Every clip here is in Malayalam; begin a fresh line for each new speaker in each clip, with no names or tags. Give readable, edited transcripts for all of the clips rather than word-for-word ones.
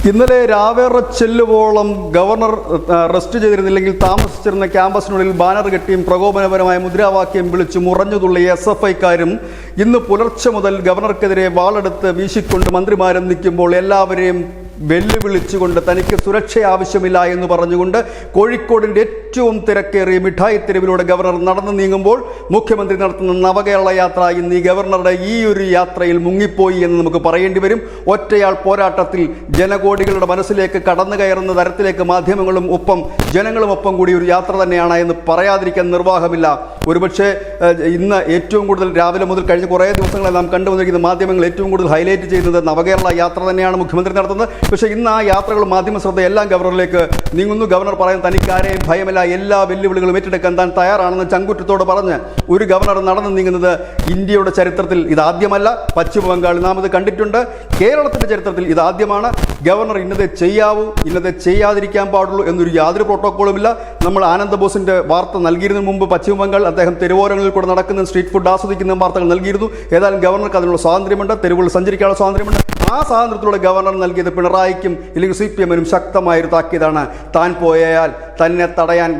ഇന്നലെ രാവേറെ ചെല്ലുവോളം ഗവർണർ റെസ്റ്റ് ചെയ്തിരുന്നില്ലെങ്കിൽ താമസിച്ചിരുന്ന ക്യാമ്പസിനുള്ളിൽ ബാനർ കെട്ടിയും പ്രകോപനപരമായ മുദ്രാവാക്യം വിളിച്ചു മുറഞ്ഞുതുള്ളിയ SFIക്കാരും ഇന്ന് പുലർച്ചെ മുതൽ ഗവർണർക്കെതിരെ വാളെടുത്ത് വീശിക്കൊണ്ട് മന്ത്രിമാരും നിൽക്കുമ്പോൾ എല്ലാവരെയും വെല്ലുവിളിച്ചുകൊണ്ട് തനിക്ക് സുരക്ഷ ആവശ്യമില്ല എന്ന് പറഞ്ഞുകൊണ്ട് കോഴിക്കോടിൻ്റെ ഏറ്റവും തിരക്കേറിയ മിഠായി തെരുവിലൂടെ ഗവർണർ നടന്നു നീങ്ങുമ്പോൾ മുഖ്യമന്ത്രി നടത്തുന്ന നവകേരള യാത്ര ഇന്ന് ഈ ഗവർണറുടെ ഈ ഒരു യാത്രയിൽ മുങ്ങിപ്പോയി എന്ന് നമുക്ക് പറയേണ്ടി വരും. ഒറ്റയാൾ പോരാട്ടത്തിൽ ജനകോടികളുടെ മനസ്സിലേക്ക് കടന്നു കയറുന്ന തരത്തിലേക്ക് മാധ്യമങ്ങളും ഒപ്പം ജനങ്ങളും ഒപ്പം കൂടി ഒരു യാത്ര തന്നെയാണ് എന്ന് പറയാതിരിക്കാൻ നിർവാഹമില്ല. ഒരുപക്ഷെ ഇന്ന് ഏറ്റവും കൂടുതൽ രാവിലെ മുതൽ കഴിഞ്ഞ കുറേ ദിവസങ്ങളെ നാം കണ്ടുവന്നിരിക്കുന്ന മാധ്യമങ്ങൾ ഏറ്റവും കൂടുതൽ ഹൈലൈറ്റ് ചെയ്യുന്നത് നവകേരള യാത്ര തന്നെയാണ് മുഖ്യമന്ത്രി നടത്തുന്നത്. പക്ഷേ ഇന്ന് ആ യാത്രകൾ മാധ്യമ ശ്രദ്ധ എല്ലാം ഗവർണറിലേക്ക് നീങ്ങുന്നു. ഗവർണർ പറയുന്നത് തനിക്കാരെയും ഭയമില്ല, എല്ലാ വെല്ലുവിളികളും ഏറ്റെടുക്കാൻ താൻ തയ്യാറാണെന്ന് ചങ്കുറ്റത്തോട് പറഞ്ഞ് ഒരു ഗവർണർ നടന്നു നീങ്ങുന്നത് ഇന്ത്യയുടെ ചരിത്രത്തിൽ ഇതാദ്യമല്ല. പശ്ചിമ ബംഗാളിൽ നാം ഇത് കണ്ടിട്ടുണ്ട്. കേരളത്തിൻ്റെ ചരിത്രത്തിൽ ഇതാദ്യമാണ്. ഗവർണർ ഇന്നതെ ചെയ്യാവൂ, ഇന്നതെ ചെയ്യാതിരിക്കാൻ പാടുള്ളൂ എന്നൊരു യാതൊരു പ്രോട്ടോക്കോളുമില്ല. നമ്മൾ ആനന്ദ ബോസിൻ്റെ വാർത്ത നൽകിയിരുന്നതിന് മുമ്പ് പശ്ചിമ ബംഗാൾ അദ്ദേഹം തെരുവോരങ്ങളിൽ കൂടെ നടക്കുന്ന സ്ട്രീറ്റ് ഫുഡ് ആസ്വദിക്കുന്ന വാർത്തകൾ നൽകിയിരുന്നു. ഏതായാലും ഗവർണർക്ക് അതിനുള്ള സ്വാതന്ത്ര്യമുണ്ട്, തെരുവുകളിൽ സഞ്ചരിക്കാനുള്ള സ്വാതന്ത്ര്യമുണ്ട്. ആ സ്വാതന്ത്ര്യത്തിലൂടെ ഗവർണർ നൽകിയത് പിണറായിക്കും ഇല്ലെങ്കിൽ CPM-നും ശക്തമായൊരു താക്കീതാണ്. താൻ പോയാൽ തന്നെ തടയാൻ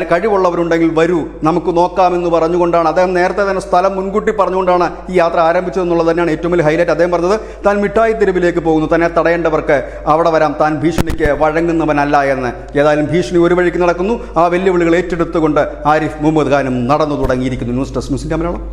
കഴിവുള്ളവരുണ്ടെങ്കിൽ വരൂ, നമുക്ക് നോക്കാമെന്ന് പറഞ്ഞുകൊണ്ടാണ് അദ്ദേഹം നേരത്തെ തന്നെ സ്ഥലം മുൻകൂട്ടി പറഞ്ഞുകൊണ്ടാണ് ഈ യാത്ര ആരംഭിച്ചതെന്നുള്ളത് തന്നെയാണ് ഏറ്റവും വലിയ ഹൈലൈറ്റ്. അദ്ദേഹം പറഞ്ഞത് താൻ മിഠായി തെരുവിലേക്ക് പോകുന്നു, തന്നെ തടയേണ്ടവർക്ക് അവിടെ വരാം, താൻ ഭീഷണിക്ക് വഴങ്ങുന്നവനല്ല എന്ന്. ഏതായാലും ഭീഷണി ഒരു വഴിക്ക് നടക്കുന്നു. ആ വെല്ലുവിളികൾ ഏറ്റെടുത്തുകൊണ്ട് ആരിഫ് മുഹമ്മദ് ഖാനും നടന്നു തുടങ്ങിയിരിക്കുന്നു. ന്യൂസ് ഡെസ്ക് ന്യൂസിൻ്റെ മലയാളം.